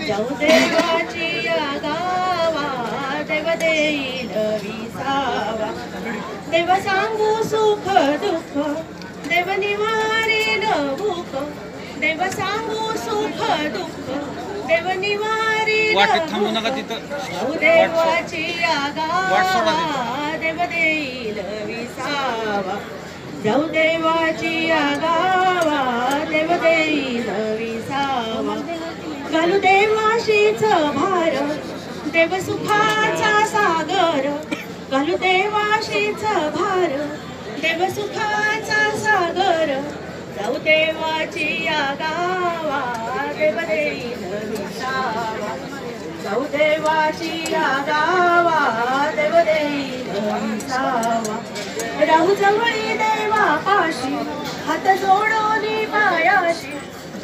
जाऊ देवाची या गावा देव देईल विसावा देव सांगू सुख दुःख देव निवारेल भूक देव सांगू सुख दुःख देव निवारेल जाऊ देवाची या गावा देव देईल विसावा जाऊ देवाची या गावा देव देईल विसावा घालू देवाशीच भार देव सुखाचा सागर घालू देवाशीच भार देव सुखाचा सागर जाऊ देवाची या गावा देव देईल विसावा जाऊ देवाची या गावा देव देईल विसावा राहू जवळी देवापाशी हात जोडोनी पायाशी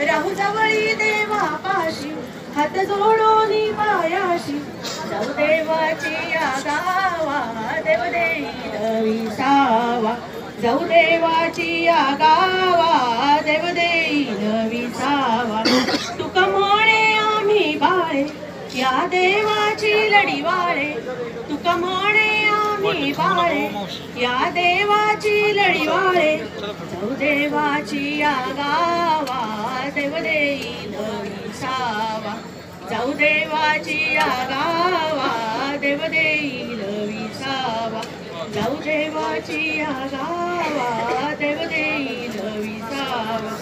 राहू जवळी देवापाशी हात जोडोनी पायाशी जाऊ देवाची या गावा देव देईल विसावा जाऊ देवाची या गावा देव देईल विसावा तुका म्हणे आम्ही बाळे या देवाची लढीवाळे तुका म्हणे आम्ही बाळे या देवाची लढीवाळे जाऊ देवाची या गावा देव देईल विसावा जाऊ देवाची या गावा देव देईल विसावा जाऊ देवाची या गावा देव देईल विसावा